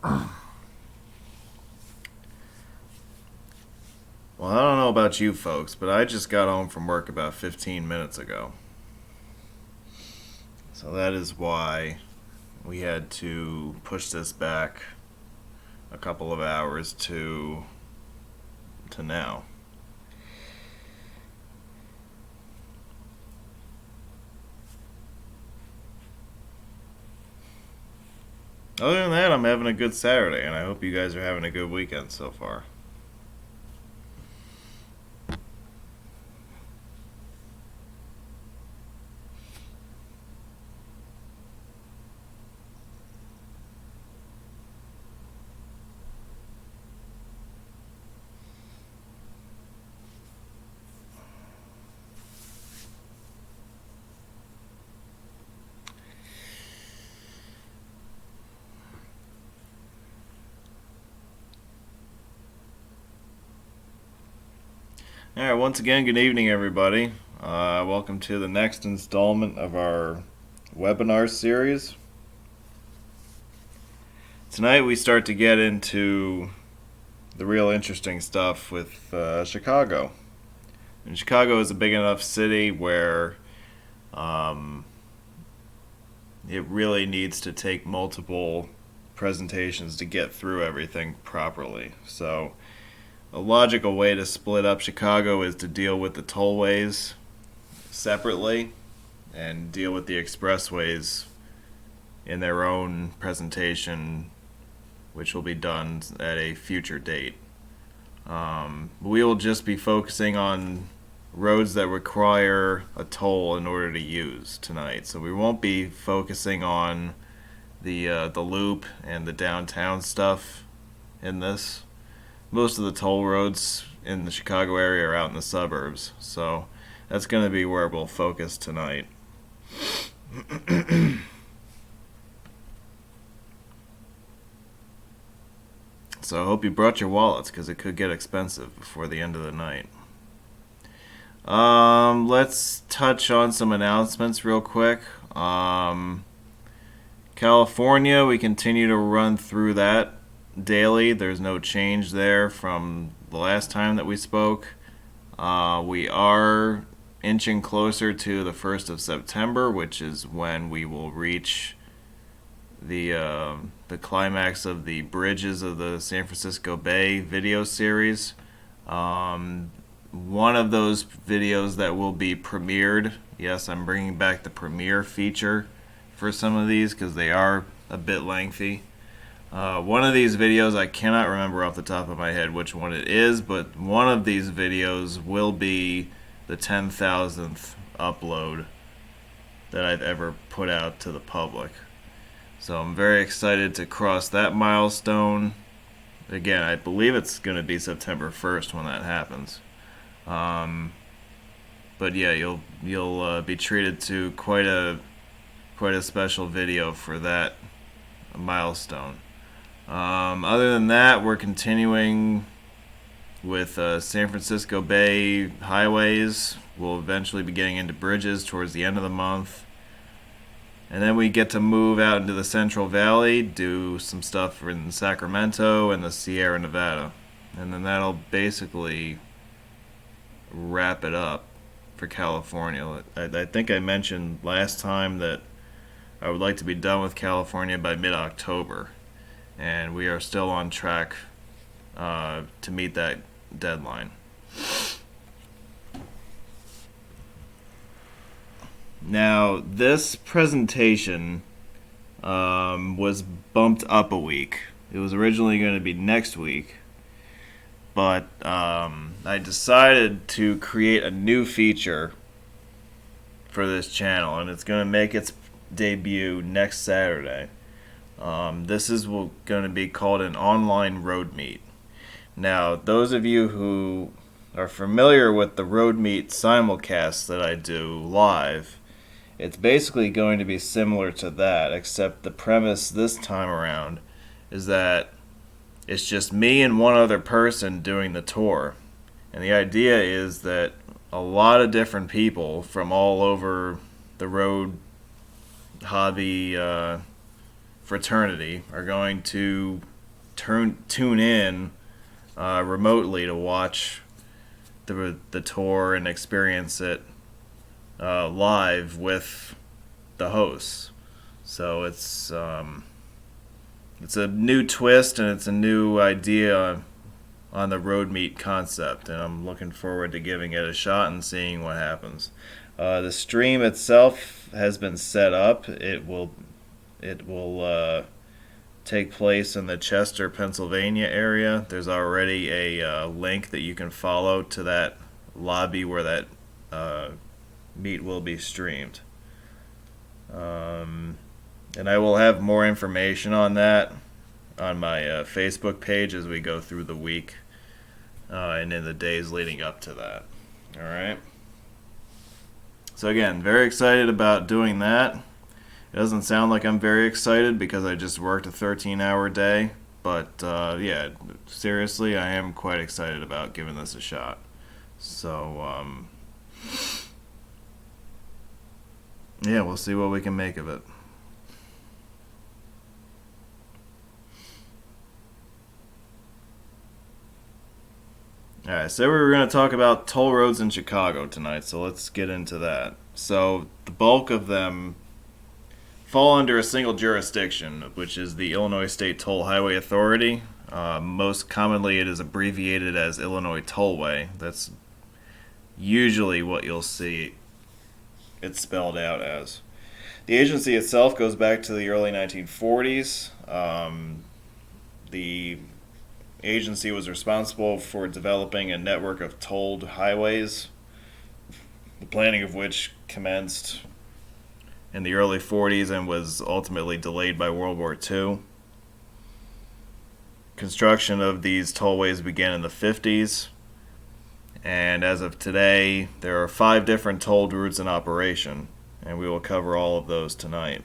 Well, I don't know about you folks, but I just got home from work about 15 minutes ago. So that is why we had to push this back a couple of hours to now. Other than that, I'm having a good Saturday, and I hope you guys are having a good weekend so far. All right, once again, good evening, everybody. Welcome to the next installment of our webinar series. Tonight we start to get into the real interesting stuff with Chicago. And Chicago is a big enough city where it really needs to take multiple presentations to get through everything properly. So a logical way to split up Chicago is to deal with the tollways separately and deal with the expressways in their own presentation, which will be done at a future date. We will just be focusing on roads that require a toll in order to use tonight. So we won't be focusing on the loop and the downtown stuff in this. Most of the toll roads in the Chicago area are out in the suburbs, so that's going to be where we'll focus tonight. So I hope you brought your wallets, because it could get expensive before the end of the night. Let's touch on some announcements real quick. California, we continue to run through that daily. There's no change there from the last time that we spoke. We are inching closer to the 1st of September, which is when we will reach the climax of the Bridges of the San Francisco Bay video series. One of those videos that will be premiered, yes, I'm bringing back the premiere feature for some of these because they are a bit lengthy. One of these videos, I cannot remember off the top of my head which one it is, but one of these videos will be the 10,000th upload that I've ever put out to the public. So I'm very excited to cross that milestone. Again, I believe it's going to be September 1st when that happens. But yeah, you'll be treated to quite a special video for that milestone. Other than that, we're continuing with San Francisco Bay highways. We'll eventually be getting into bridges towards the end of the month. And then we get to move out into the Central Valley, do some stuff in Sacramento and the Sierra Nevada. And then that'll basically wrap it up for California. I think I mentioned last time that I would like to be done with California by mid-October. And we are still on track to meet that deadline. Now, this presentation was bumped up a week. It was originally going to be next week, but I decided to create a new feature for this channel, and it's going to make its debut next Saturday. This is going to be called an online road meet. Now, those of you who are familiar with the road meet simulcasts that I do live, it's basically going to be similar to that, except the premise this time around is that it's just me and one other person doing the tour. And the idea is that a lot of different people from all over the road hobby fraternity are going to tune in remotely to watch the tour and experience it live with the hosts. So it's a new twist and it's a new idea on the road meet concept, and I'm looking forward to giving it a shot and seeing what happens. The stream itself has been set up. It will take place in the Chester, Pennsylvania area. There's already a link that you can follow to that lobby where that meet will be streamed. And I will have more information on that on my Facebook page as we go through the week and in the days leading up to that. All right. So again, very excited about doing that. It doesn't sound like I'm very excited because I just worked a 13-hour day, but yeah, seriously, I am quite excited about giving this a shot. So yeah, we'll see what we can make of it. Alright, so we were going to talk about toll roads in Chicago tonight, so let's get into that. So the bulk of them fall under a single jurisdiction, which is the Illinois State Toll Highway Authority. Most commonly it is abbreviated as Illinois Tollway. That's usually what you'll see it spelled out as. The agency itself goes back to the early 1940s. The agency was responsible for developing a network of tolled highways, the planning of which commenced in the early 40s and was ultimately delayed by World War II. Construction of these tollways began in the 50s, and as of today, there are 5 different tolled routes in operation, and we will cover all of those tonight.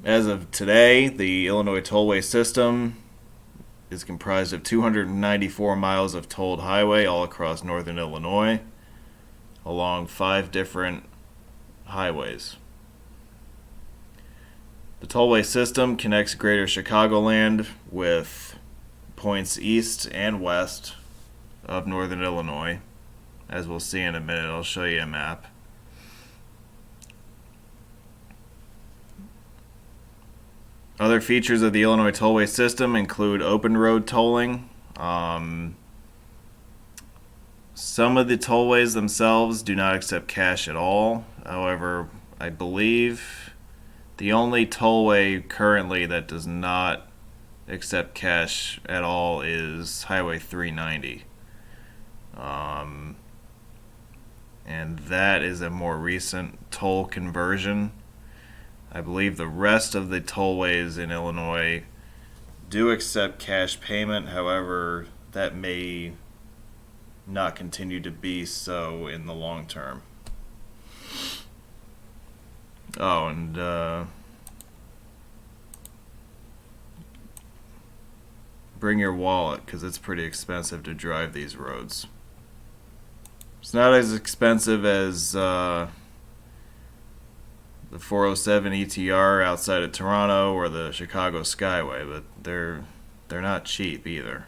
As of today, the Illinois Tollway system is comprised of 294 miles of tolled highway all across northern Illinois, along 5 different highways. The tollway system connects greater Chicagoland with points east and west of northern Illinois. As we'll see in a minute, I'll show you a map. Other features of the Illinois Tollway system include open road tolling. Some of the tollways themselves do not accept cash at all. However, I believe the only tollway currently that does not accept cash at all is Highway 390. And that is a more recent toll conversion. I believe the rest of the tollways in Illinois do accept cash payment. However, that may not continue to be so in the long term. Oh, and bring your wallet because it's pretty expensive to drive these roads. It's not as expensive as the 407 ETR outside of Toronto or the Chicago Skyway, but they're not cheap either.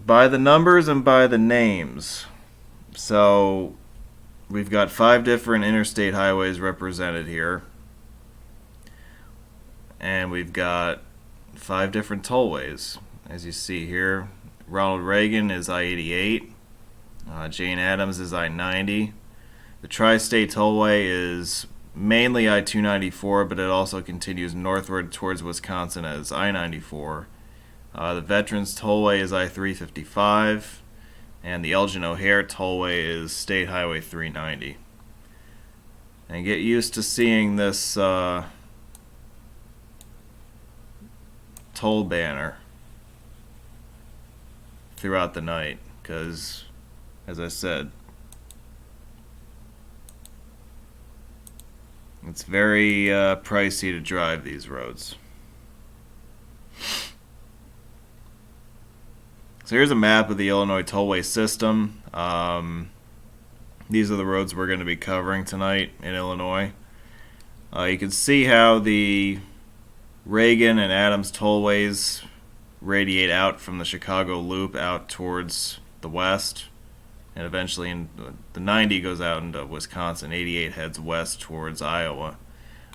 By the numbers and by the names. So we've got 5 different interstate highways represented here. And we've got 5 different tollways. As you see here, Ronald Reagan is I-88. Jane Addams is I-90. The TriState Tollway is mainly I-294, but it also continues northward towards Wisconsin as I-94. The Veterans Tollway is I-355, and the Elgin OHare Tollway is State Highway 390. And get used to seeing this toll banner throughout the night, because as I said, it's very pricey to drive these roads. So here's a map of the Illinois Tollway system. These are the roads we're going to be covering tonight in Illinois. You can see how the Reagan and Adams tollways radiate out from the Chicago Loop out towards the west, and eventually the 90 goes out into Wisconsin. 88 heads west towards Iowa.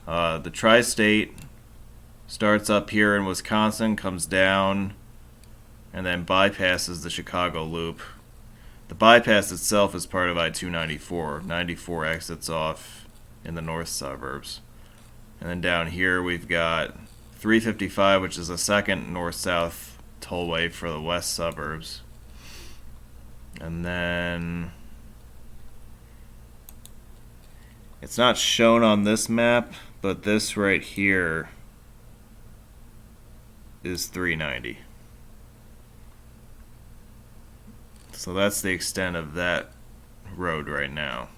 The TriState starts up here in Wisconsin, comes down, and then bypasses the Chicago Loop. The bypass itself is part of I-294. 94 exits off in the north suburbs. And then down here we've got 355, which is a second NorthSouth Tollway for the west suburbs. And then it's not shown on this map, but this right here is 390. So that's the extent of that road right now.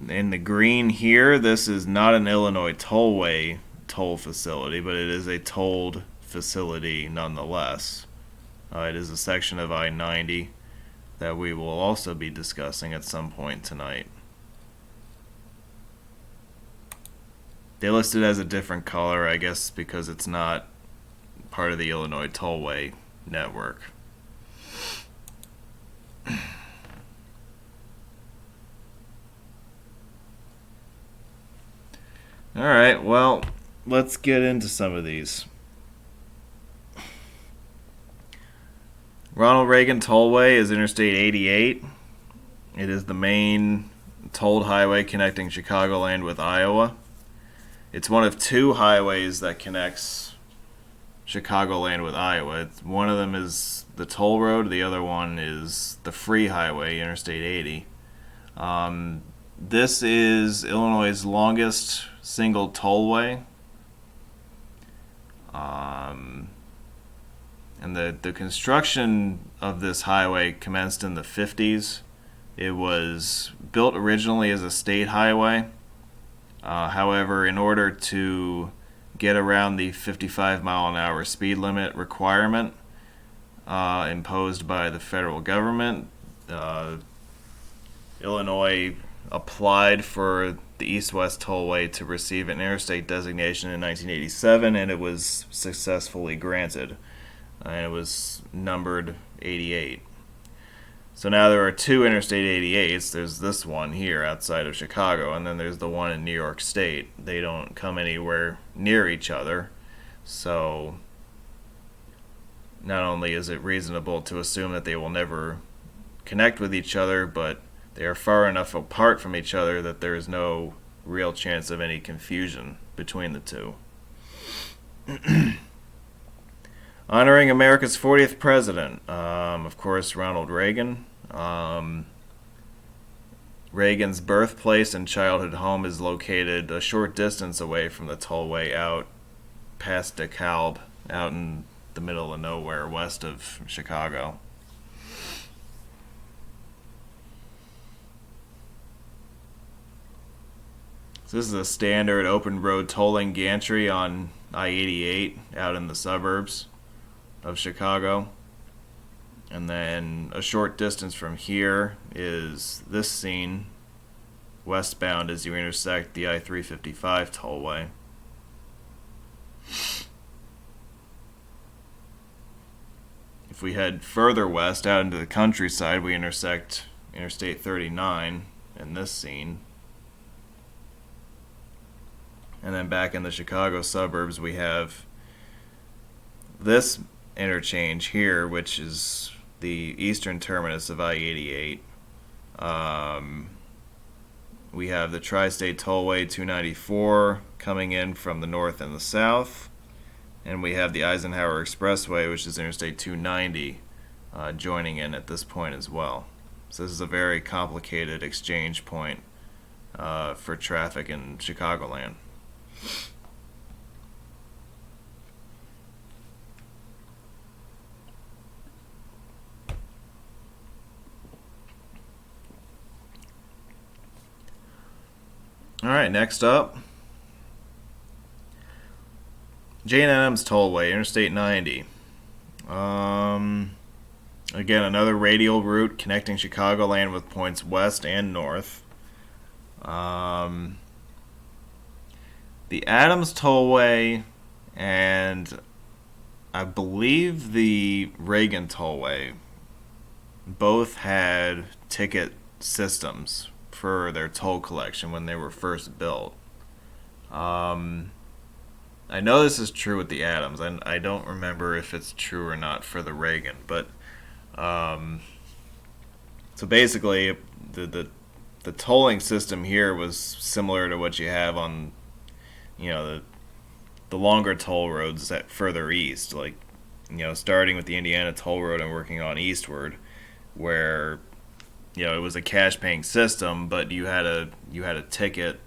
In the green here, this is not an Illinois Tollway toll facility, but it is a tolled facility nonetheless. It is a section of I-90 that we will also be discussing at some point tonight. They list it as a different color, I guess, because it's not part of the Illinois Tollway network. Alright, well, let's get into some of these. Ronald Reagan Tollway is Interstate 88. It is the main tolled highway connecting Chicagoland with Iowa. It's one of two highways that connects Chicagoland with Iowa. One of them is the toll road, the other one is the free highway, Interstate 80. This is Illinois' longest single tollway. And the construction of this highway commenced in the 50s. It was built originally as a state highway. However, in order to get around the 55-mile-an-hour speed limit requirement imposed by the federal government, Illinois applied for the East-West Tollway to receive an interstate designation in 1987, and it was successfully granted. And it was numbered 88. So now there are two Interstate 88s. There's this one here outside of Chicago, and then there's the one in New York State. They don't come anywhere near each other, so not only is it reasonable to assume that they will never connect with each other, but they are far enough apart from each other that there is no real chance of any confusion between the two. Honoring America's 40th president, of course, Ronald Reagan. Reagan's birthplace and childhood home is located a short distance away from the tollway out past DeKalb, out in the middle of nowhere west of Chicago. So this is a standard open road tolling gantry on I-88 out in the suburbs of Chicago. And then a short distance from here is this scene westbound as you intersect the I-355 tollway. If we head further west out into the countryside, we intersect Interstate 39 in this scene. And then back in the Chicago suburbs, we have this interchange here, which is the eastern terminus of I-88. We have the TriState Tollway 294 coming in from the north and the south. And we have the OHare Expressway, which is Interstate 290, joining in at this point as well. So this is a very complicated exchange point for traffic in Chicagoland. Alright, next up, Jane Addams Tollway, Interstate 90. Again, another radial route connecting Chicagoland with points west and north. Um, the Adams Tollway and I believe the Reagan Tollway both had ticket systems for their toll collection when they were first built. Um, I know this is true with the Adams. I don't remember if it's true or not for the Reagan, but um, so basically, the tolling system here was similar to what you have on, the longer toll roads that further east, like starting with the Indiana Toll Road and working on eastward, where it was a cash paying system, but you had a ticket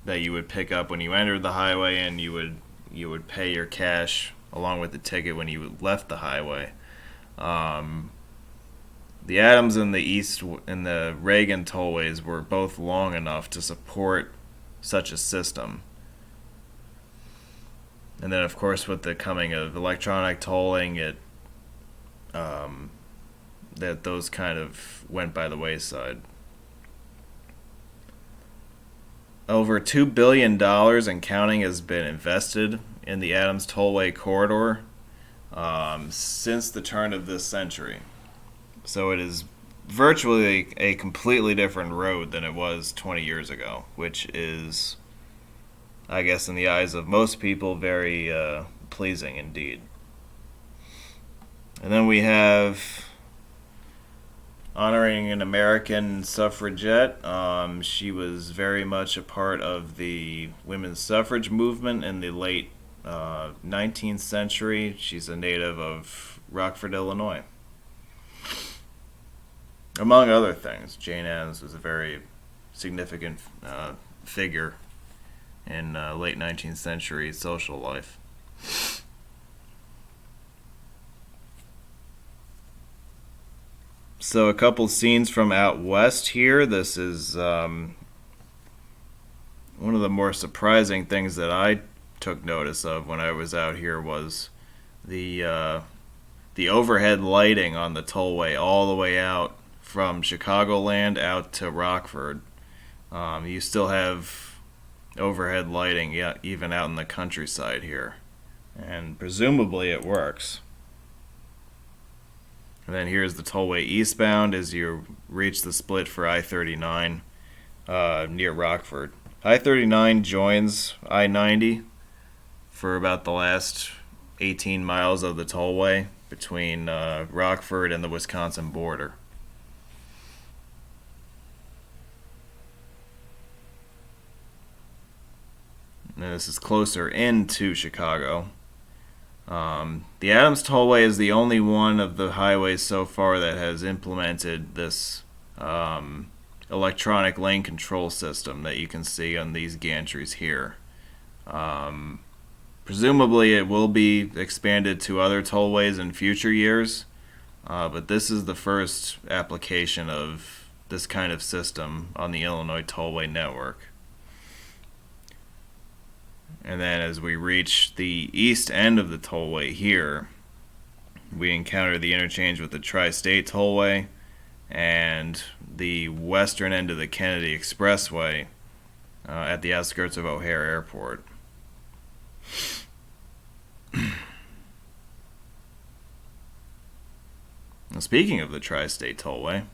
that you would pick up when you entered the highway, and you would pay your cash along with the ticket when you left the highway. Um, the Adams and the East and the Reagan tollways were both long enough to support such a system. And then, of course, with the coming of electronic tolling, um, that those kind of went by the wayside. Over $2 billion and counting has been invested in the Adams Tollway corridor since the turn of this century. So it is virtually a completely different road than it was 20 years ago, which is, I guess, in the eyes of most people, very pleasing indeed. And then we have honoring an American suffragette. She was very much a part of the women's suffrage movement in the late 19th century. She's a native of Rockford, Illinois. Among other things, Jane Addams was a very significant figure in late 19th century social life. So a couple scenes from out west here. This is one of the more surprising things that I took notice of when I was out here was the overhead lighting on the tollway all the way out from Chicagoland out to Rockford. You still have overhead lighting, yeah, even out in the countryside here, and presumably it works. And then here's the tollway eastbound as you reach the split for I-39 near Rockford. I-39 joins I-90 for about the last 18 miles of the tollway between Rockford and the Wisconsin border. And this is closer into Chicago. The Adams Tollway is the only one of the highways so far that has implemented this electronic lane control system that you can see on these gantries here. Presumably it will be expanded to other tollways in future years, but this is the first application of this kind of system on the Illinois Tollway network. And then as we reach the east end of the tollway here, we encounter the interchange with the TriState Tollway and the western end of the Kennedy Expressway at the outskirts of OHare Airport. Now, speaking of the TriState Tollway,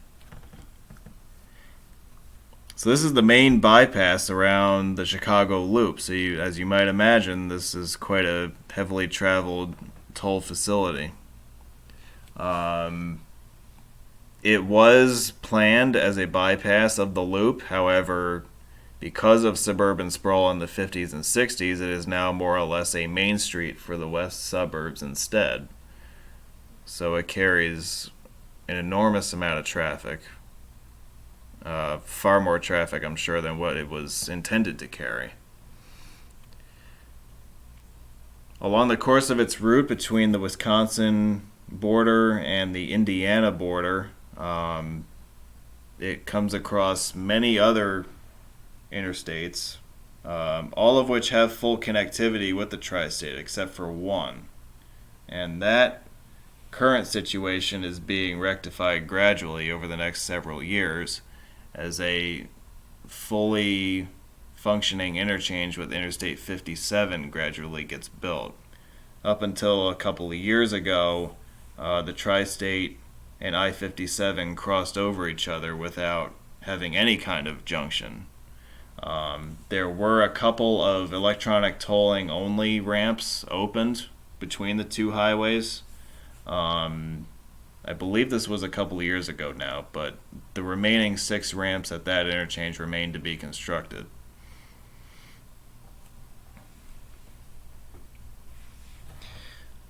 so this is the main bypass around the Chicago Loop. So as you might imagine, this is quite a heavily traveled toll facility. It was planned as a bypass of the Loop. However, because of suburban sprawl in the 50s and 60s, it is now more or less a main street for the west suburbs instead. So it carries an enormous amount of traffic. Far more traffic, I'm sure, than what it was intended to carry. Along the course of its route between the Wisconsin border and the Indiana border, it comes across many other interstates, all of which have full connectivity with the tri-state except for one. And that current situation is being rectified gradually over the next several years as a fully functioning interchange with Interstate 57 gradually gets built. Up until a couple of years ago, the TriState and I-57 crossed over each other without having any kind of junction. There were a couple of electronic tolling only ramps opened between the two highways. I believe this was a couple of years ago now, but the remaining 6 ramps at that interchange remain to be constructed.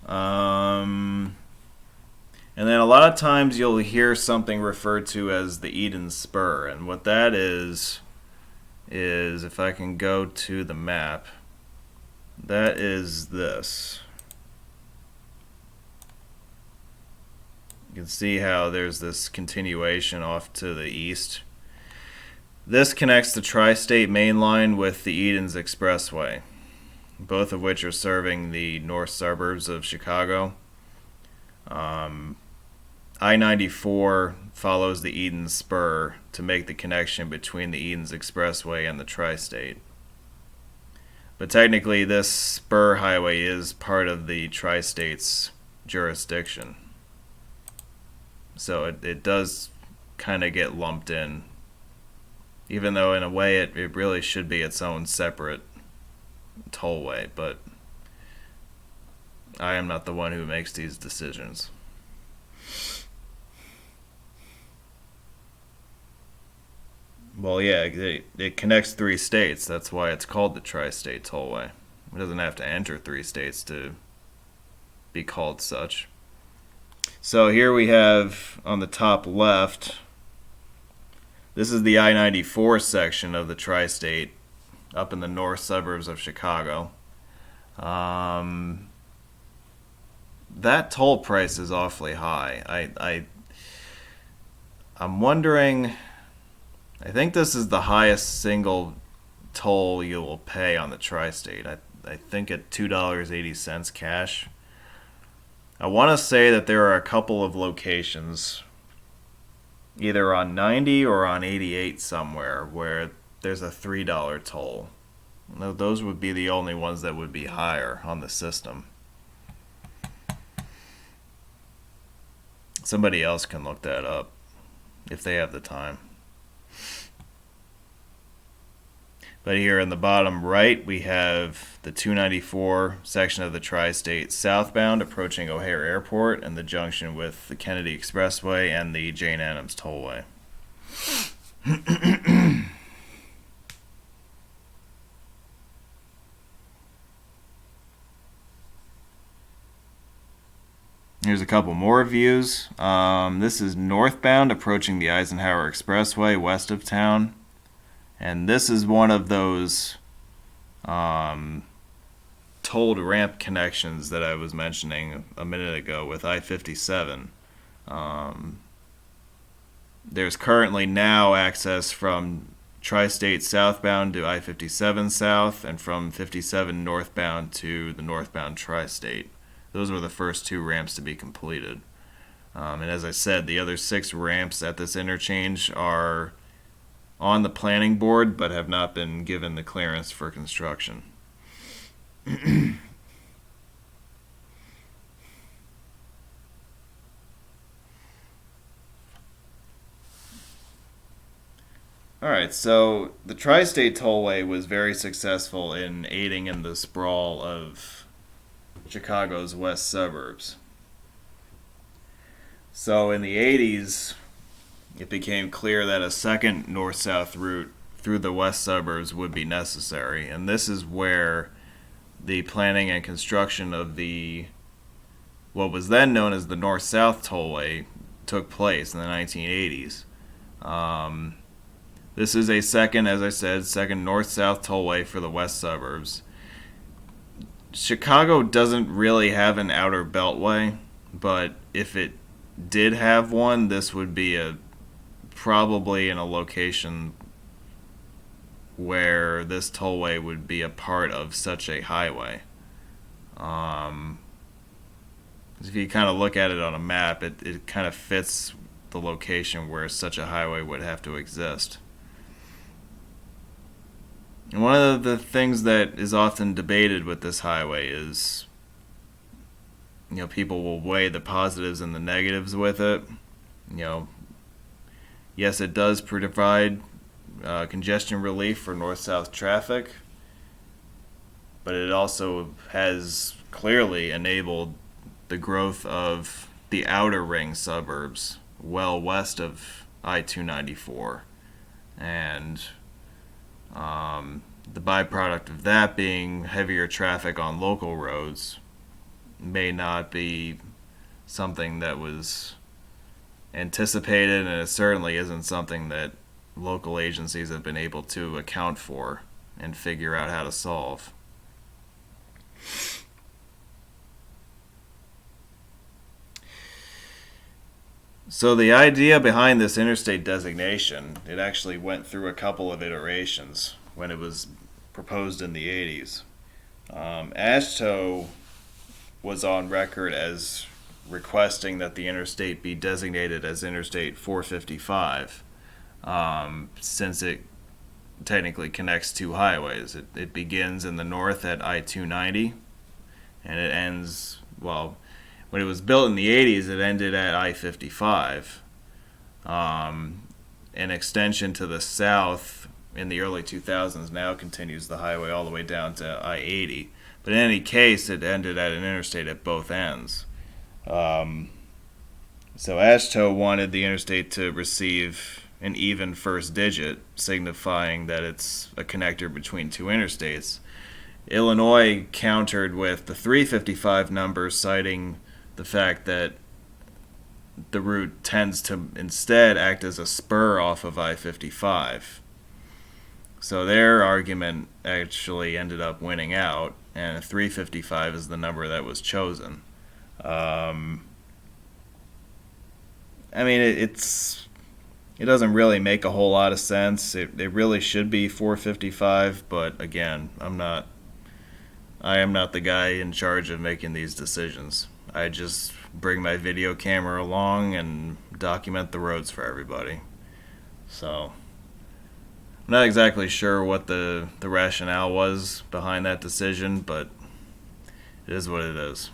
And then a lot of times you'll hear something referred to as the Eden Spur, and what that is if I can go to the map, that is this. You can see how there's this continuation off to the east. This connects the Tri-State Main Line with the Eden's Expressway, both of which are serving the north suburbs of Chicago. I-94 follows the Eden Spur to make the connection between the Eden's Expressway and the Tri-State. But technically, this spur highway is part of the Tri-State's jurisdiction. So it does kind of get lumped in, even though in a way it really should be its own separate tollway, but I am not the one who makes these decisions. Well, yeah, it connects 3 states. That's why it's called the TriState Tollway. It doesn't have to enter 3 states to be called such. So here we have on the top left, this is the I-94 section of the Tri-State up in the north suburbs of Chicago. That toll price is awfully high. I'm wondering, I think this is the highest single toll you will pay on the Tri-State. I think at $2.80 cash. I want to say that there are a couple of locations, either on 90 or on 88 somewhere, where there's a $3 toll. Those would be the only ones that would be higher on the system. Somebody else can look that up if they have the time. But here in the bottom right, we have the 294 section of the Tri-State southbound approaching OHare Airport and the junction with the Kennedy Expressway and the Jane Addams Tollway. Here's a couple more views. This is northbound approaching the Eisenhower Expressway west of town. And this is one of those tolled ramp connections that I was mentioning a minute ago with I-57. There's currently now access from Tri-State southbound to I-57 south and from 57 northbound to the northbound Tri-State. Those were the first 2 ramps to be completed. And as I said, the other 6 ramps at this interchange are on the planning board but have not been given the clearance for construction. Alright, so the TriState Tollway was very successful in aiding in the sprawl of Chicago's west suburbs. So in the 80s, it became clear that a second north-south route through the west suburbs would be necessary, and this is where the planning and construction of what was then known as the NorthSouth Tollway took place in the 1980s. This is a second north-south tollway for the west suburbs. Chicago doesn't really have an outer beltway, but if it did have one, this would be probably in a location where this tollway would be a part of such a highway. If you kind of look at it on a map, it kind of fits the location where such a highway would have to exist. And one of the things that is often debated with this highway is, people will weigh the positives and the negatives with it. You know, yes, it does provide congestion relief for north-south traffic, but it also has clearly enabled the growth of the outer ring suburbs well west of I-294. And the byproduct of that being heavier traffic on local roads may not be something that was anticipated, and it certainly isn't something that local agencies have been able to account for and figure out how to solve. So the idea behind this interstate designation, it actually went through a couple of iterations when it was proposed in the 80s. AASHTO was on record as requesting that the interstate be designated as Interstate 455, since it technically connects two highways. It begins in the north at I-290, and it ends, well, when it was built in the 80s, it ended at I-55. An extension to the south in the early 2000s now continues the highway all the way down to I-80. But in any case, it ended at an interstate at both ends. So AASHTO wanted the interstate to receive an even first digit, signifying that it's a connector between two interstates. Illinois countered with the 355 number, citing the fact that the route tends to instead act as a spur off of I-55. So their argument actually ended up winning out, and 355 is the number that was chosen. I mean, it doesn't really make a whole lot of sense. It really should be 455, but again, I am not the guy in charge of making these decisions. I just bring my video camera along and document the roads for everybody. So I'm not exactly sure what the rationale was behind that decision, but it is what it is.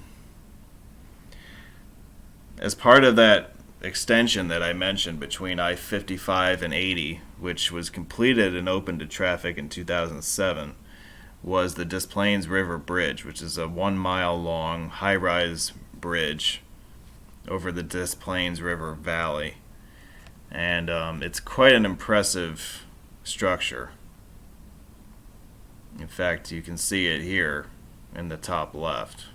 As part of that extension that I mentioned between I-55 and 80, which was completed and opened to traffic in 2007, was the Des Plaines River Bridge, which is a 1 mile long high-rise bridge over the Des Plaines River Valley. And it's quite an impressive structure. In fact, you can see it here in the top left.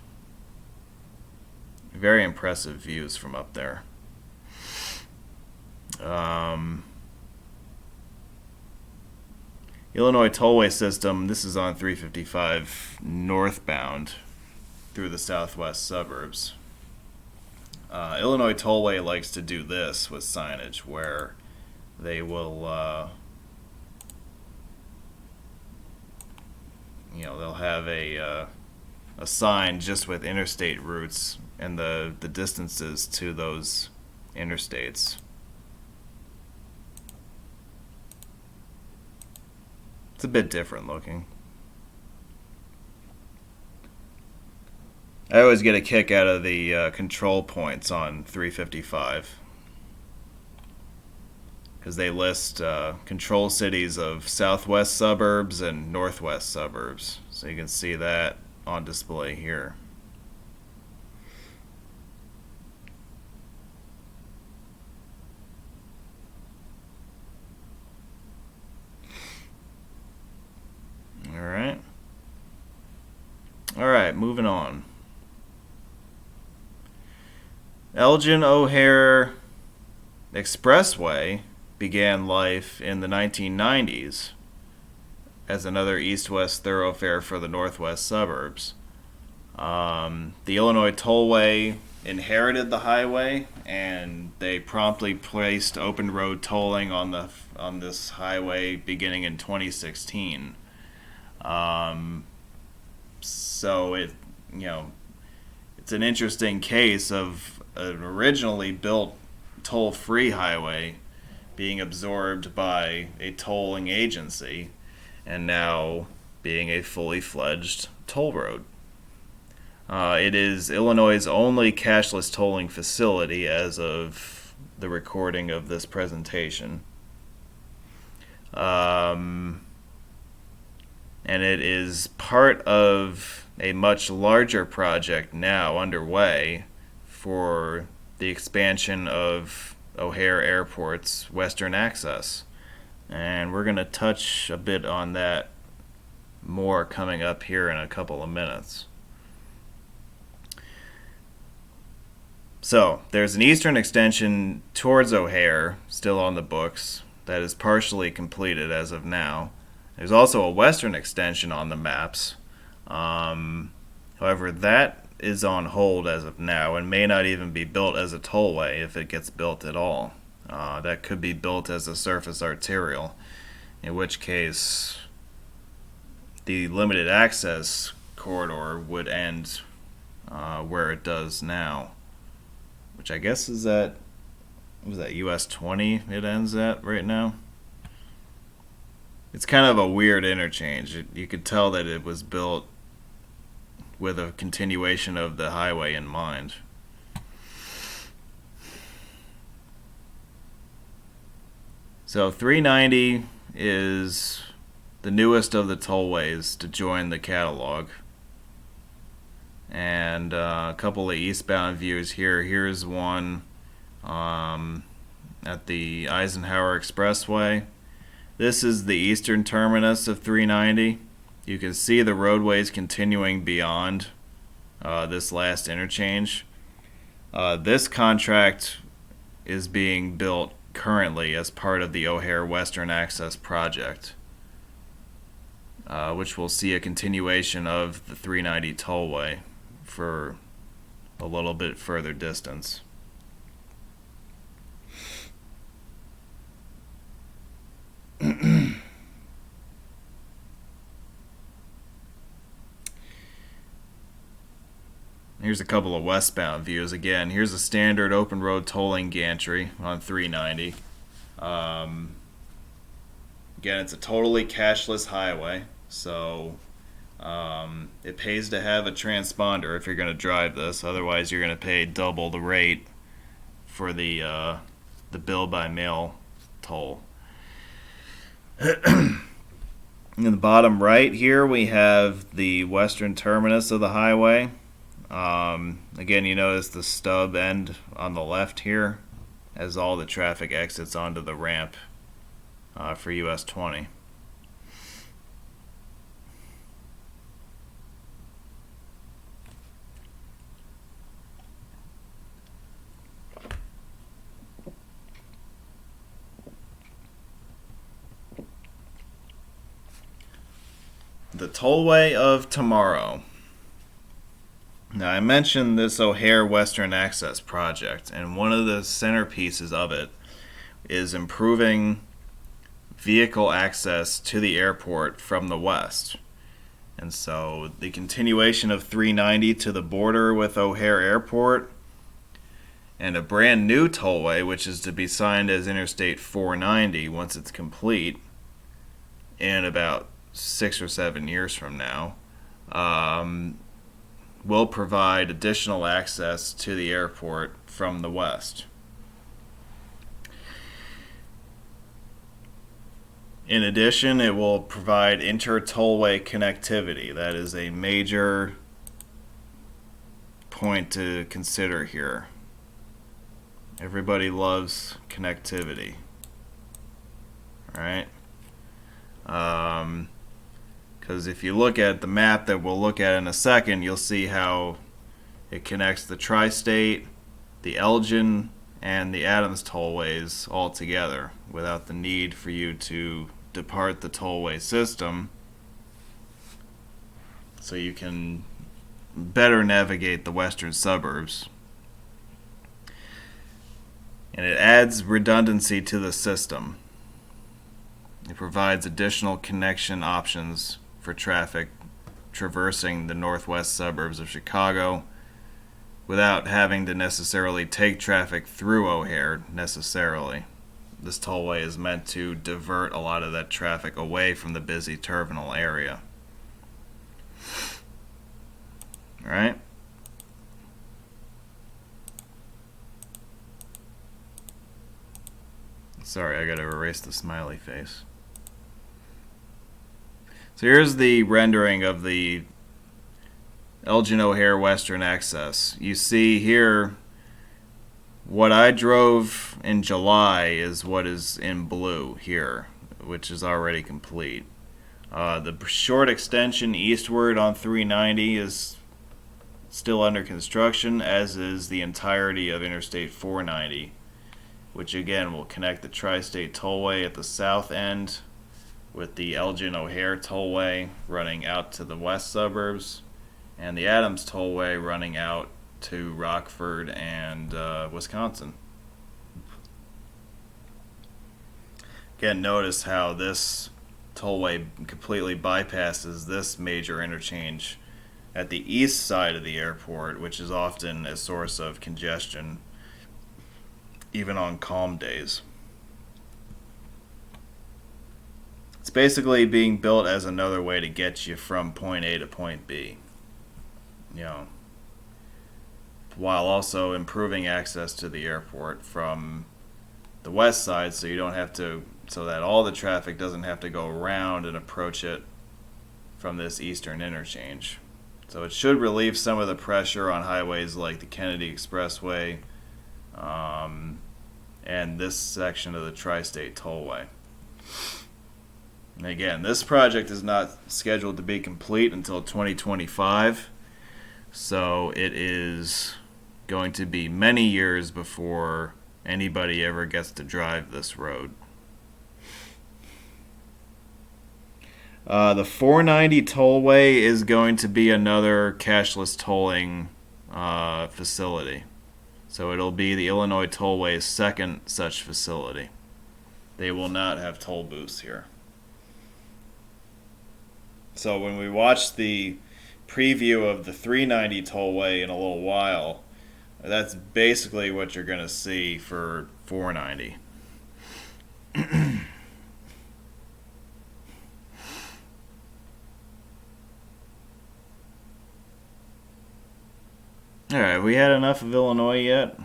Very impressive views from up there. Illinois Tollway system, this is on 355 northbound through the southwest suburbs. Illinois Tollway likes to do this with signage, where they will, they'll have a sign just with interstate routes and the distances to those interstates. It's a bit different looking. I always get a kick out of the control points on 355 because they list control cities of southwest suburbs and northwest suburbs. So you can see that on display here. All right, moving on. Elgin OHare Expressway began life in the 1990s as another east-west thoroughfare for the northwest suburbs. The Illinois Tollway inherited the highway, and they promptly placed open road tolling on this highway beginning in 2016. So it's an interesting case of an originally built toll-free highway being absorbed by a tolling agency, and now being a fully fledged toll road. It is Illinois' only cashless tolling facility as of the recording of this presentation. And it is part of a much larger project now underway for the expansion of OHare Airport's western access. And we're going to touch a bit on that more coming up here in a couple of minutes. So, there's an eastern extension towards OHare still on the books that is partially completed as of now. There's also a western extension on the maps. However, that is on hold as of now and may not even be built as a tollway if it gets built at all. That could be built as a surface arterial, in which case the limited access corridor would end where it does now, which I guess is at, was that US 20 it ends at right now? It's kind of a weird interchange. You could tell that it was built with a continuation of the highway in mind. So 390 is the newest of the tollways to join the catalog. And a couple of eastbound views here. Here's one at the Eisenhower Expressway. This is the eastern terminus of 390. You can see the roadways continuing beyond this last interchange. This contract is being built currently as part of the OHare Western Access Project, which will see a continuation of the 390 tollway for a little bit further distance. Here's a couple of westbound views. Again, here's a standard open road tolling gantry on 390. Again, it's a totally cashless highway, so it pays to have a transponder if you're going to drive this. Otherwise, you're going to pay double the rate for the bill by mail toll. In the bottom right here, we have the western terminus of the highway. Again, you notice the stub end on the left here as all the traffic exits onto the ramp for US 20. The Tollway of Tomorrow. Now, I mentioned this OHare Western Access project, and one of the centerpieces of it is improving vehicle access to the airport from the west. And so the continuation of 390 to the border with OHare Airport, and a brand new tollway, which is to be signed as Interstate 490 once it's complete in about 6 or 7 years from now, will provide additional access to the airport from the west. In addition, it will provide inter-tollway connectivity. That is a major point to consider here. Everybody loves connectivity, right? Because if you look at the map that we'll look at in a second, you'll see how it connects the TriState, the Elgin, and the Adams tollways all together without the need for you to depart the tollway system, so you can better navigate the western suburbs. And it adds redundancy to the system. It provides additional connection options for traffic traversing the northwest suburbs of Chicago without having to necessarily take traffic through OHare necessarily. this tollway is meant to divert a lot of that traffic away from the busy terminal area. All right. Sorry, I gotta erase the smiley face. So here's the rendering of the Elgin O'Hare Western Access. You see here, what I drove in July is what is in blue here, which is already complete. The short extension eastward on 390 is still under construction, as is the entirety of Interstate 490, which again will connect the TriState Tollway at the south end with the Elgin O'Hare Tollway running out to the west suburbs, and the Adams Tollway running out to Rockford and Wisconsin. Again, notice how this tollway completely bypasses this major interchange at the east side of the airport, which is often a source of congestion, even on calm days. It's basically being built as another way to get you from point A to point B, while also improving access to the airport from the west side, so you don't have to, so that all the traffic doesn't have to go around and approach it from this eastern interchange. So it should relieve some of the pressure on highways like the Kennedy Expressway and this section of the TriState Tollway. And again, this project is not scheduled to be complete until 2025, so it is going to be many years before anybody ever gets to drive this road. The 490 tollway is going to be another cashless tolling facility. So it'll be the Illinois Tollway's second such facility. They will not have toll booths here. So when we watch the preview of the 390 tollway in a little while, that's basically what you're going to see for 490. Alright, we had enough of Illinois yet?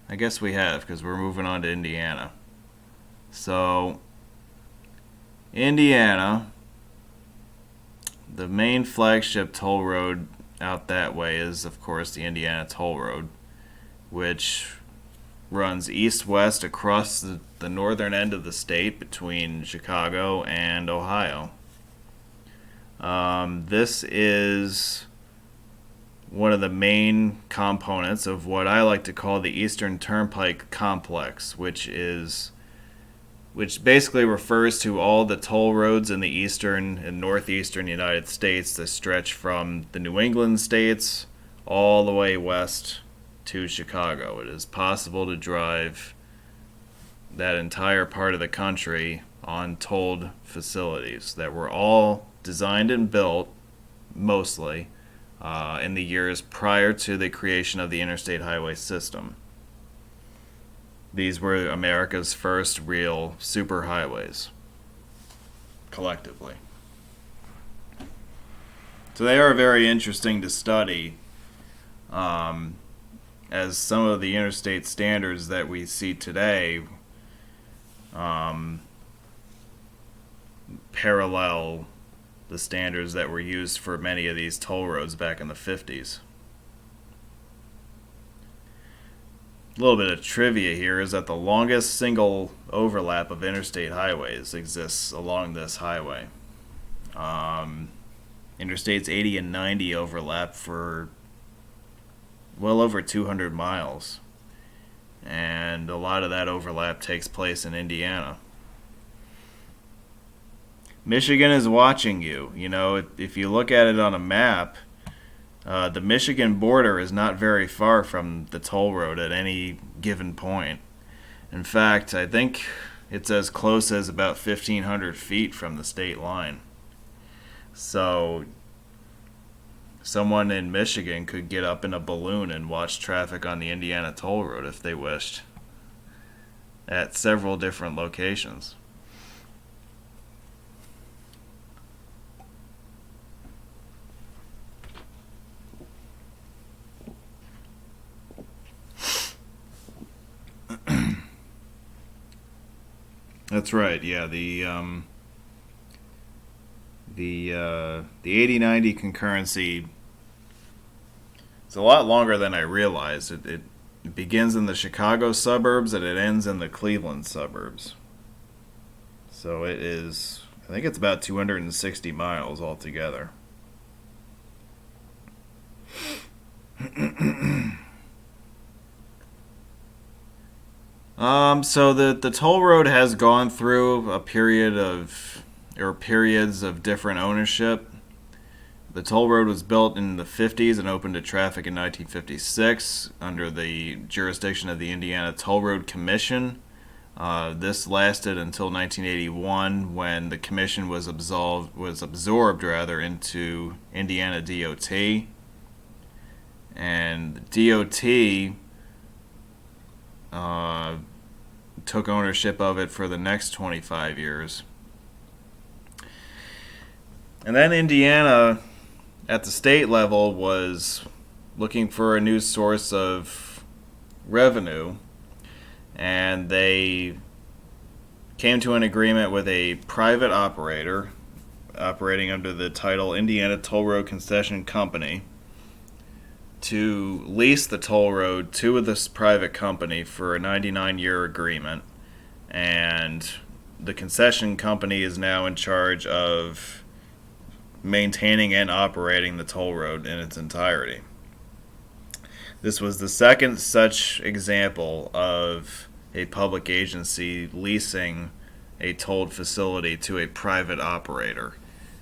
I guess we have, because we're moving on to Indiana. So, Indiana, the main flagship toll road out that way is, of course, the Indiana Toll Road, which runs east-west across the northern end of the state between Chicago and Ohio. This is one of the main components of what I like to call the Eastern Turnpike Complex, which basically refers to all the toll roads in the eastern and northeastern United States that stretch from the New England states all the way west to Chicago. It is possible to drive that entire part of the country on tolled facilities that were all designed and built, mostly, in the years prior to the creation of the interstate highway system. These were America's first real superhighways, collectively. So they are very interesting to study, as some of the interstate standards that we see today parallel the standards that were used for many of these toll roads back in the 50s. A little bit of trivia here is that the longest single overlap of interstate highways exists along this highway. Interstates 80 and 90 overlap for well over 200 miles, and a lot of that overlap takes place in Indiana. Michigan is watching you. If you look at it on a map, the Michigan border is not very far from the toll road at any given point. In fact, I think it's as close as about 1,500 feet from the state line. So, someone in Michigan could get up in a balloon and watch traffic on the Indiana toll road if they wished. at several different locations. That's right. Yeah, the 80/90 concurrency is a lot longer than I realized. It begins in the Chicago suburbs and it ends in the Cleveland suburbs. So it is, I think it's about 260 miles altogether. So the toll road has gone through a period of, or periods of different ownership. The toll road was built in the 50s and opened to traffic in 1956 under the jurisdiction of the Indiana Toll Road Commission. This lasted until 1981 when the commission was absorbed into Indiana DOT. And DOT took ownership of it for the next 25 years. And then Indiana, at the state level, was looking for a new source of revenue, and they came to an agreement with a private operator operating under the title Indiana Toll Road Concession Company to lease the toll road to this private company for a 99-year agreement, and the concession company is now in charge of maintaining and operating the toll road in its entirety. This was the second such example of a public agency leasing a tolled facility to a private operator,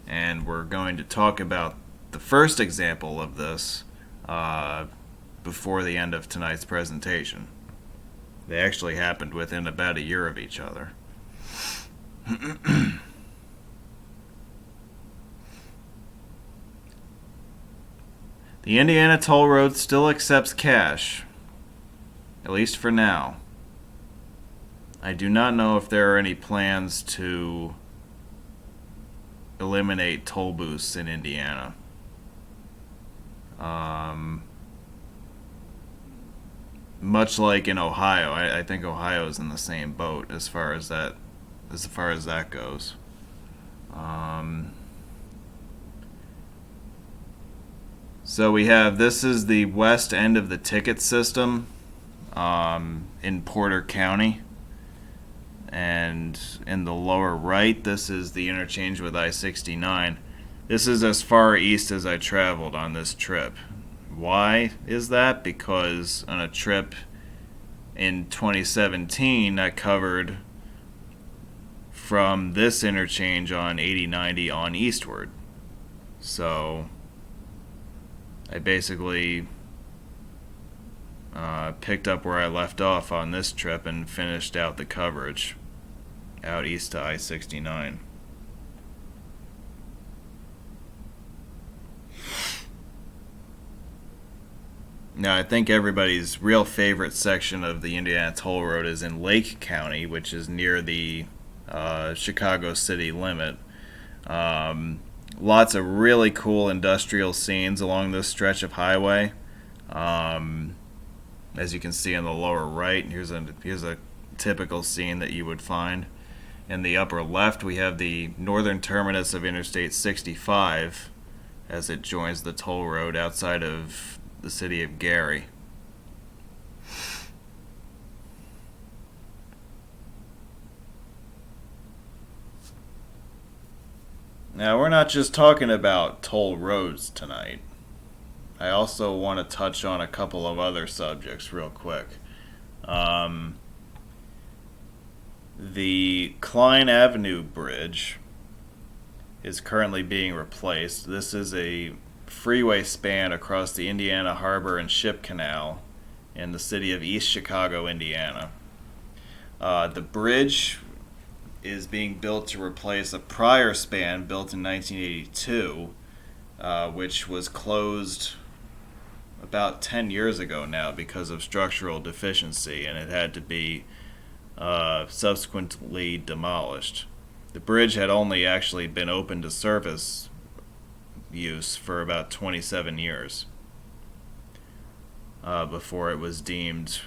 and we're going to talk about the first example of this before the end of tonight's presentation. They actually happened within about a year of each other. The Indiana Toll Road still accepts cash, at least for now. I do not know if there are any plans to eliminate toll booths in Indiana. Much like in Ohio, I think Ohio is in the same boat as far as that goes. So we have, this is the west end of the ticket system in Porter County. And in the lower right, this is the interchange with I-69. This is as far east as I traveled on this trip. Why is that? Because on a trip in 2017, I covered from this interchange on 80/90 on eastward. So I basically picked up where I left off on this trip and finished out the coverage out east to I-69. Now, I think everybody's real favorite section of the Indiana Toll Road is in Lake County, which is near the Chicago city limit. Lots of really cool industrial scenes along this stretch of highway. As you can see on the lower right, here's a typical scene that you would find. In the upper left, we have the northern terminus of Interstate 65 as it joins the toll road outside of the city of Gary. Now, we're not just talking about toll roads tonight. I also want to touch on a couple of other subjects real quick. The Kline Avenue Bridge is currently being replaced. This is a freeway span across the Indiana Harbor and Ship Canal in the city of East Chicago, Indiana. The bridge is being built to replace a prior span built in 1982, which was closed about 10 years ago now because of structural deficiency, and it had to be subsequently demolished. The bridge had only actually been open to service use for about 27 years before it was deemed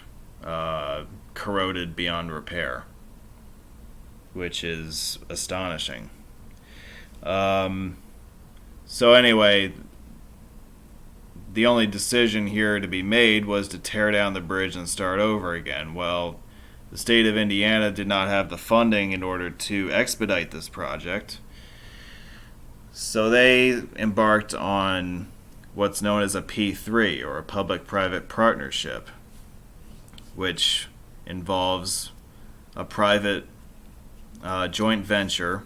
corroded beyond repair, which is astonishing. So anyway, the only decision here to be made was to tear down the bridge and start over again. Well, the state of Indiana did not have the funding in order to expedite this project, so they embarked on what's known as a P3, or a public-private partnership, which involves a private joint venture,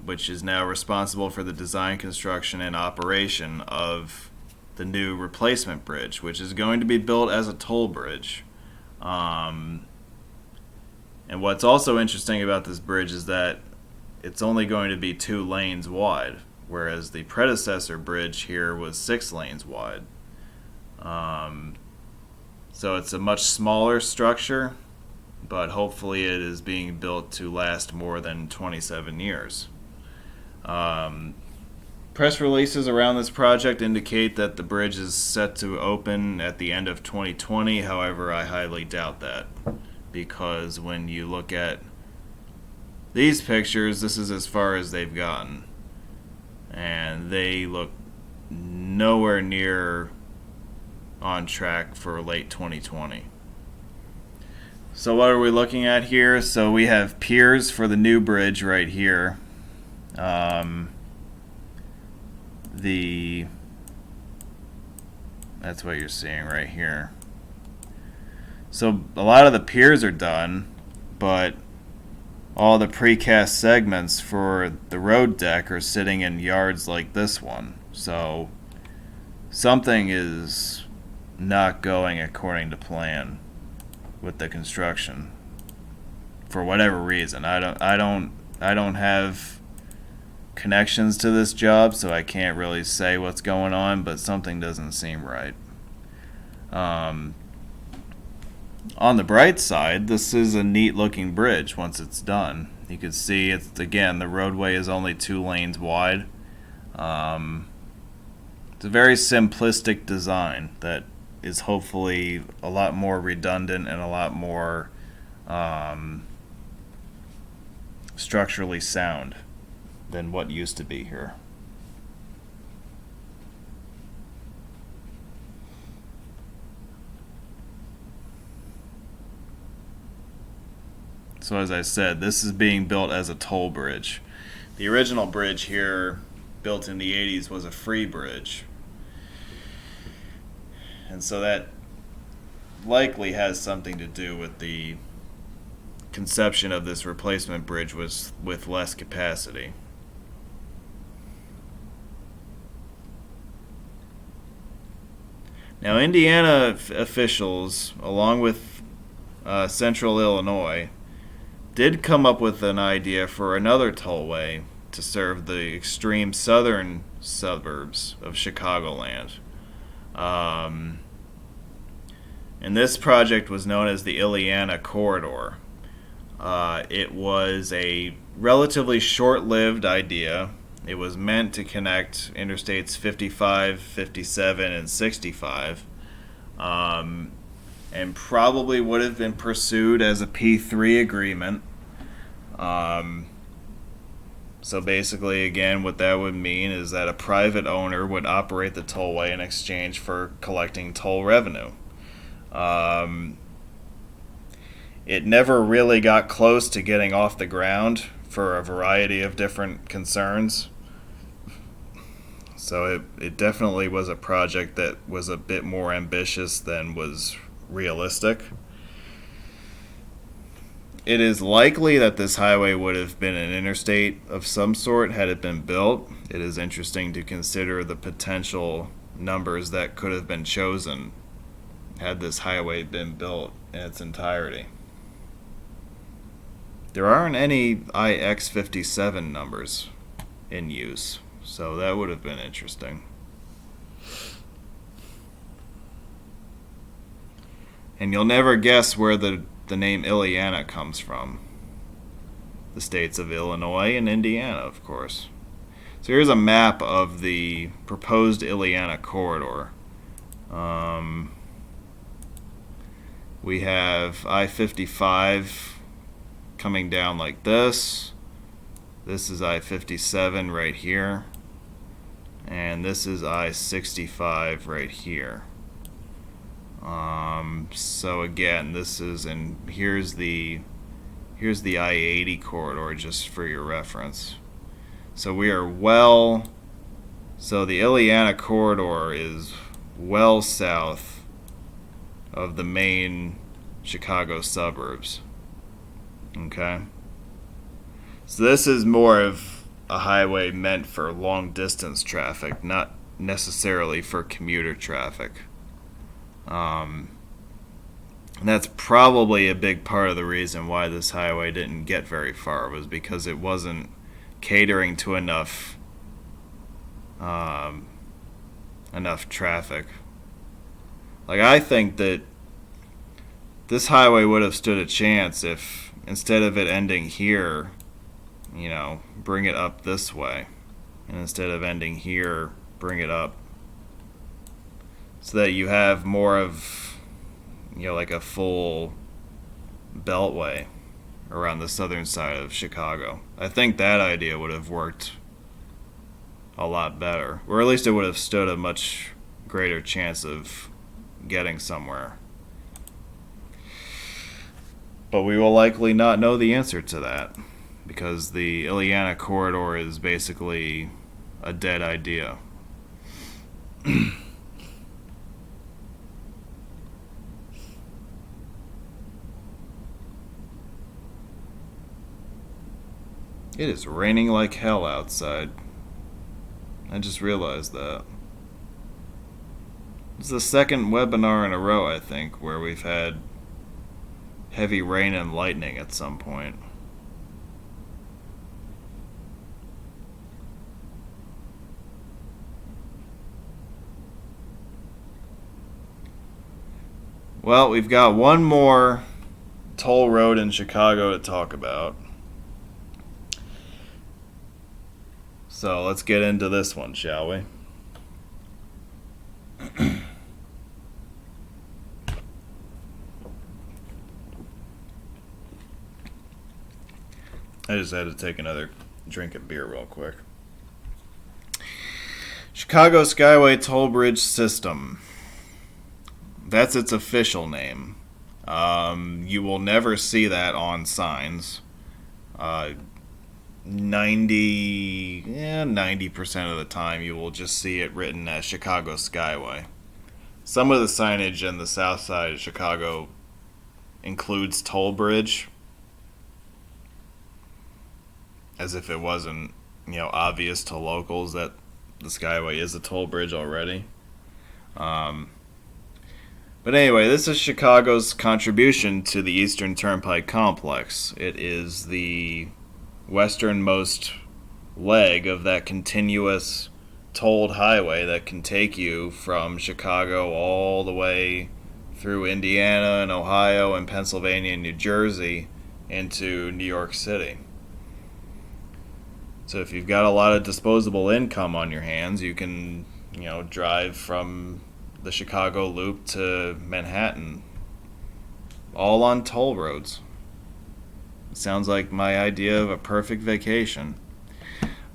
which is now responsible for the design, construction, and operation of the new replacement bridge, which is going to be built as a toll bridge. And what's also interesting about this bridge is that it's only going to be 2 lanes wide, whereas the predecessor bridge here was 6 lanes wide. So it's a much smaller structure, but hopefully it is being built to last more than 27 years. Press releases around this project indicate that the bridge is set to open at the end of 2020. However, I highly doubt that, because when you look at these pictures, this is as far as they've gotten, and they look nowhere near on track for late 2020. So what are we looking at here? So we have piers for the new bridge right here. That's what you're seeing right here. So a lot of the piers are done, but all the precast segments for the road deck are sitting in yards like this one. So something is not going according to plan with the construction for whatever reason. I don't have connections to this job, so I can't really say what's going on, but something doesn't seem right. On the bright side, this is a neat looking bridge once it's done. You can see it's, again, the roadway is only 2 lanes wide. It's a very simplistic design that is hopefully a lot more redundant and a lot more structurally sound than what used to be here. So as I said, this is being built as a toll bridge. The original bridge here, built in the 80s, was a free bridge. And so that likely has something to do with the conception of this replacement bridge with less capacity. Now, Indiana officials, along with Central Illinois, did come up with an idea for another tollway to serve the extreme southern suburbs of Chicagoland. And this project was known as the Illiana Corridor. It was a relatively short-lived idea. It was meant to connect Interstates 55, 57, and 65, and probably would have been pursued as a P3 agreement. So basically, again, what that would mean is that a private owner would operate the tollway in exchange for collecting toll revenue. It never really got close to getting off the ground for a variety of different concerns. So it definitely was a project that was a bit more ambitious than was realistic. It is likely that this highway would have been an interstate of some sort had it been built. It is interesting to consider the potential numbers that could have been chosen had this highway been built in its entirety. There aren't any IX57 numbers in use, so that would have been interesting. And you'll never guess where the the name Illiana comes from. The states of Illinois and Indiana, of course. So here's a map of the proposed Illiana Corridor. We have I-55 coming down like this. This is I-57 right here. And this is I-65 right here. So again, this is, and here's the I-80 corridor, just for your reference. So we are so the Illiana corridor is well south of the main Chicago suburbs. Okay? So this is more of a highway meant for long distance traffic, not necessarily for commuter traffic. And that's probably a big part of the reason why this highway didn't get very far, was because it wasn't catering to enough traffic. Like, I think that this highway would have stood a chance if, instead of it ending here, bring it up this way, and instead of ending here, bring it up, so that you have more of, like a full beltway around the southern side of Chicago. I think that idea would have worked a lot better, or at least it would have stood a much greater chance of getting somewhere. But we will likely not know the answer to that, because the Illiana Corridor is basically a dead idea. It is raining like hell outside. I just realized that. It's the second webinar in a row, I think, where we've had heavy rain and lightning at some point. Well, we've got one more toll road in Chicago to talk about. So let's get into this one, shall we? I just had to take another drink of beer real quick. Chicago Skyway Toll Bridge System. That's its official name. You will never see that on signs. 90% of the time you will just see it written as Chicago Skyway. Some of the signage in the south side of Chicago includes toll bridge, as if it wasn't, obvious to locals that the Skyway is a toll bridge already. But anyway, this is Chicago's contribution to the Eastern Turnpike Complex. It is the westernmost leg of that continuous tolled highway that can take you from Chicago all the way through Indiana and Ohio and Pennsylvania and New Jersey into New York City. So if you've got a lot of disposable income on your hands, you can, drive from the Chicago Loop to Manhattan, all on toll roads. Sounds like my idea of a perfect vacation.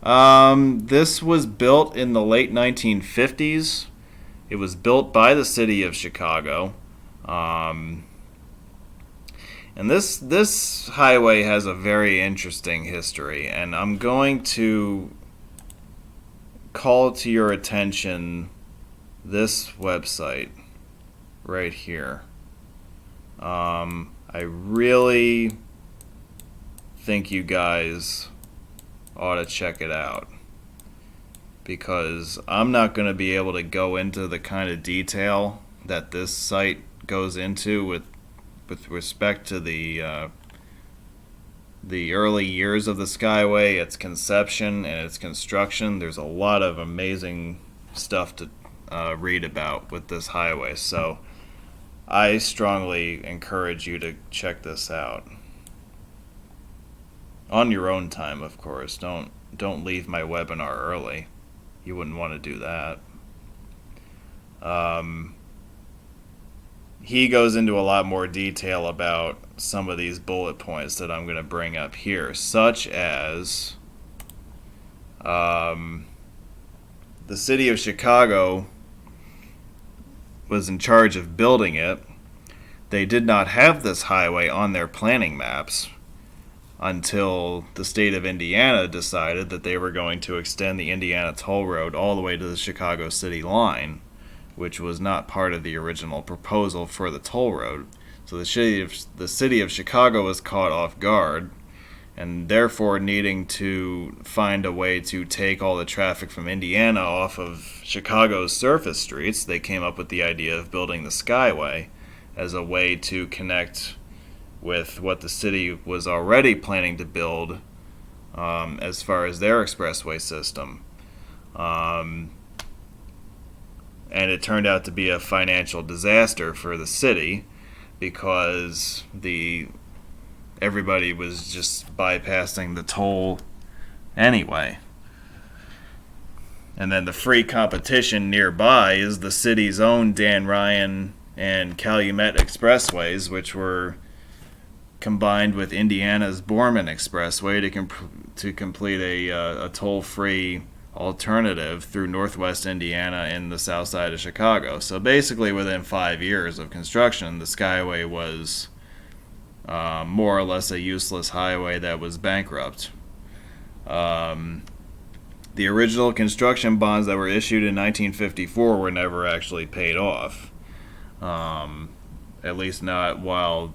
This was built in the late 1950s. It was built by the city of Chicago. And this highway has a very interesting history, and I'm going to call to your attention this website right here. I really think you guys ought to check it out, because I'm not going to be able to go into the kind of detail that this site goes into with respect to the early years of the Skyway, its conception and its construction. There's a lot of amazing stuff to read about with this highway. So I strongly encourage you to check this out. On your own time, of course. Don't leave my webinar early. You wouldn't want to do that. He goes into a lot more detail about some of these bullet points that I'm going to bring up here, such as the city of Chicago was in charge of building it. They did not have this highway on their planning maps until the state of Indiana decided that they were going to extend the Indiana Toll Road all the way to the Chicago City line, which was not part of the original proposal for the toll road. So the city of Chicago was caught off guard, and therefore needing to find a way to take all the traffic from Indiana off of Chicago's surface streets, they came up with the idea of building the Skyway as a way to connect with what the city was already planning to build as far as their expressway system. And it turned out to be a financial disaster for the city because everybody was just bypassing the toll anyway. And then the free competition nearby is the city's own Dan Ryan and Calumet expressways, which were combined with Indiana's Borman Expressway to complete a toll-free alternative through northwest Indiana and the south side of Chicago. So basically within 5 years of construction, the Skyway was more or less a useless highway that was bankrupt. The original construction bonds that were issued in 1954 were never actually paid off, at least not while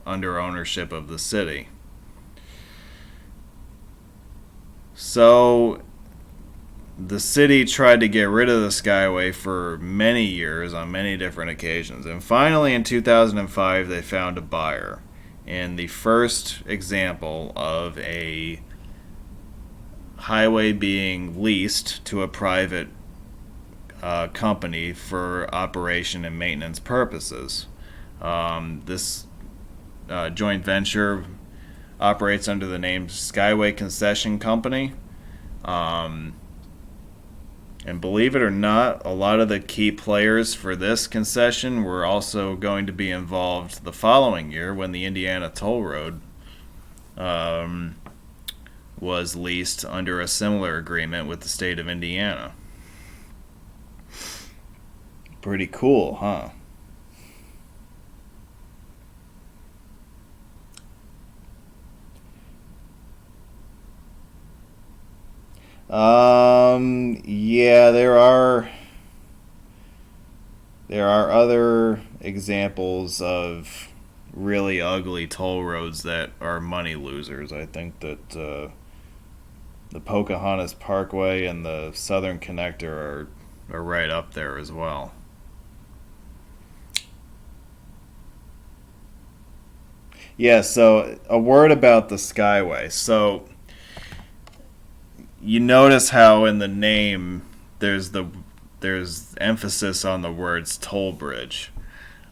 under ownership of the city. So the city tried to get rid of the Skyway for many years on many different occasions, and finally in 2005 they found a buyer. And the first example of a highway being leased to a private company for operation and maintenance purposes. This joint venture operates under the name Skyway Concession Company. And believe it or not, a lot of the key players for this concession were also going to be involved the following year when the Indiana Toll Road was leased under a similar agreement with the state of Indiana. Pretty cool, huh? Yeah, there are other examples of really ugly toll roads that are money losers. I think that the Pocahontas Parkway and the Southern Connector are right up there as well. Yeah, so a word about the Skyway. So you notice how in the name there's emphasis on the words toll bridge.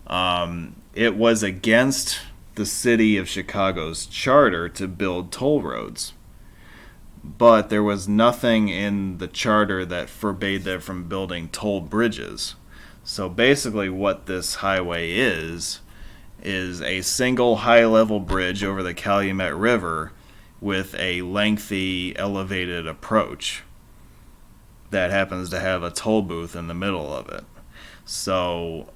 It was against the city of Chicago's charter to build toll roads, but there was nothing in the charter that forbade them from building toll bridges. So basically what this highway is a single high-level bridge over the Calumet River with a lengthy elevated approach that happens to have a toll booth in the middle of it. So,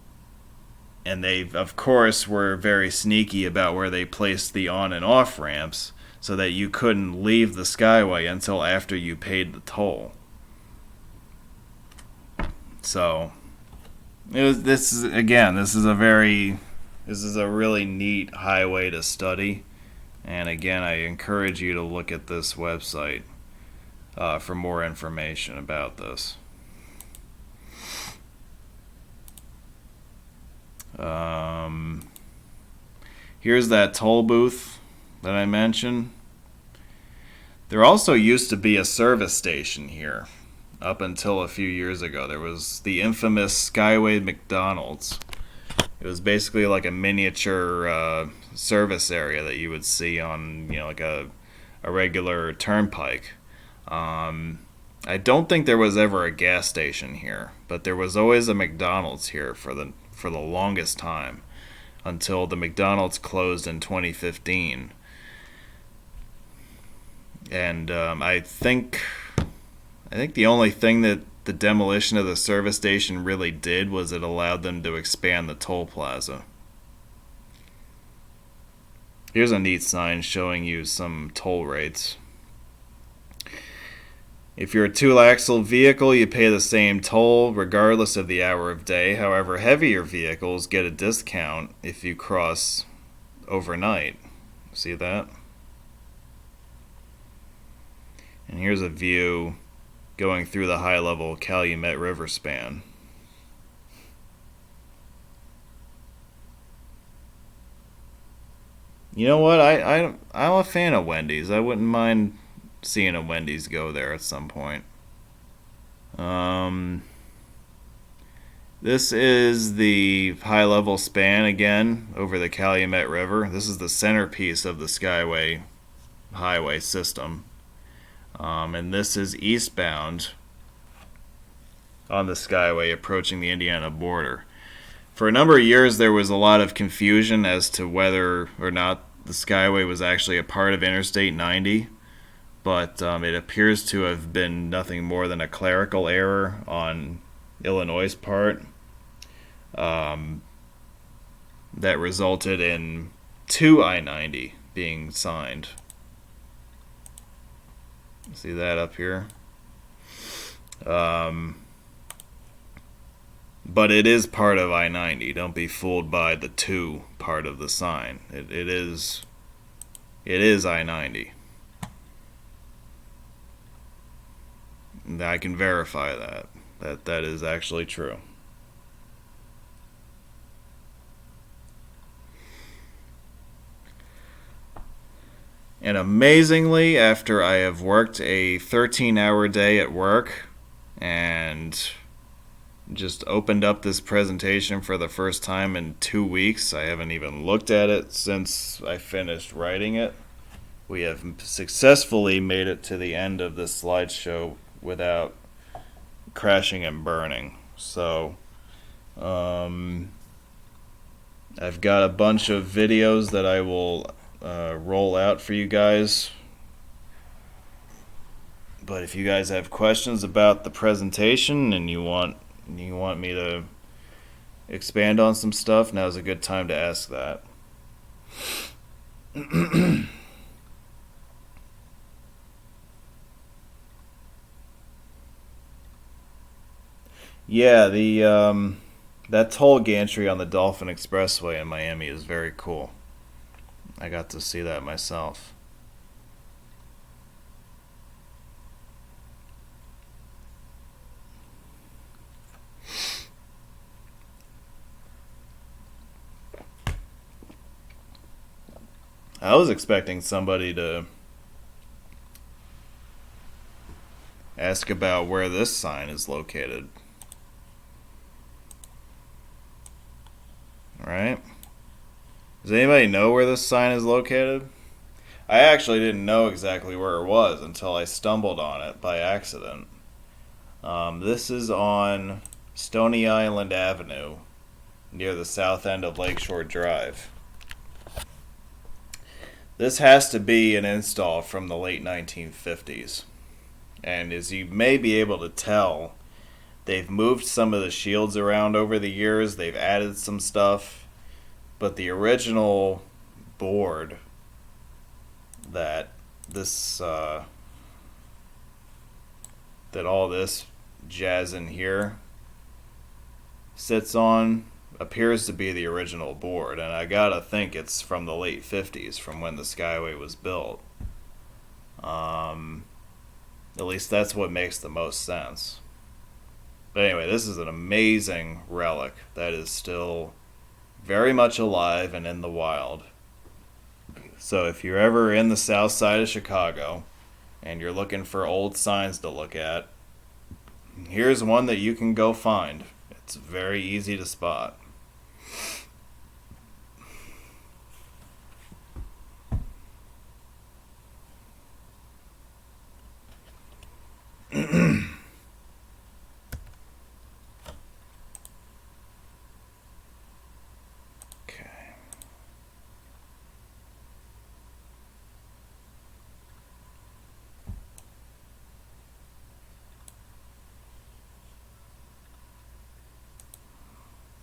and they of course were very sneaky about where they placed the on and off ramps so that you couldn't leave the Skyway until after you paid the toll. So this is a really neat highway to study. And again, I encourage you to look at this website for more information about this. Here's that toll booth that I mentioned. There also used to be a service station here up until a few years ago. There was the infamous Skyway McDonald's. It was basically like a miniature service area that you would see on, like a regular turnpike. Um, I don't think there was ever a gas station here, but there was always a McDonald's here for the longest time until the McDonald's closed in 2015. And I think the only thing that the demolition of the service station really did was it allowed them to expand the toll plaza. Here's a neat sign showing you some toll rates. If you're a two-axle vehicle, you pay the same toll regardless of the hour of day. However, heavier vehicles get a discount if you cross overnight. See that? And here's a view going through the high-level Calumet River span. You know what? I'm a fan of Wendy's. I wouldn't mind seeing a Wendy's go there at some point. Um, this is the high-level span again over the Calumet River. This is the centerpiece of the Skyway highway system. And this is eastbound on the Skyway approaching the Indiana border. For a number of years, there was a lot of confusion as to whether or not the Skyway was actually a part of Interstate 90, but it appears to have been nothing more than a clerical error on Illinois' part that resulted in two I-90 being signed. See that up here? But it is part of I-90. Don't be fooled by the two part of the sign. It is I-90. And I can verify that is actually true. And amazingly, after I have worked a 13-hour day at work and just opened up this presentation for the first time in 2 weeks, I haven't even looked at it since I finished writing it. We have successfully made it to the end of this slideshow without crashing and burning. So, I've got a bunch of videos that I will roll out for you guys. But if you guys have questions about the presentation and you want me to expand on some stuff, now's a good time to ask that. Yeah, that toll gantry on the Dolphin Expressway in Miami is very cool. I got to see that myself. I was expecting somebody to ask about where this sign is located. Right? Does anybody know where this sign is located? I actually didn't know exactly where it was until I stumbled on it by accident. This is on Stony Island Avenue near the south end of Lakeshore Drive. This has to be an install from the late 1950s. And as you may be able to tell, they've moved some of the shields around over the years. They've added some stuff. But the original board that all this jazz in here sits on appears to be the original board, and I gotta think it's from the late 50s, from when the Skyway was built. At least that's what makes the most sense. But anyway, this is an amazing relic that is still very much alive and in the wild. So if you're ever in the south side of Chicago and you're looking for old signs to look at, here's one that you can go find. It's very easy to spot.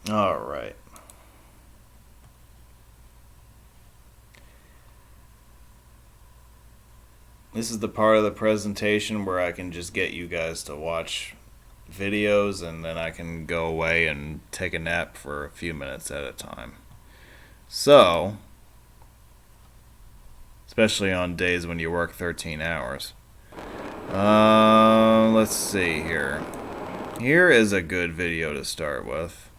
All right. This is the part of the presentation where I can just get you guys to watch videos and then I can go away and take a nap for a few minutes at a time. So, especially on days when you work 13 hours. Let's see here. Here is a good video to start with.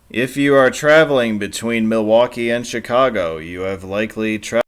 If you are traveling between Milwaukee and Chicago, you have likely traveled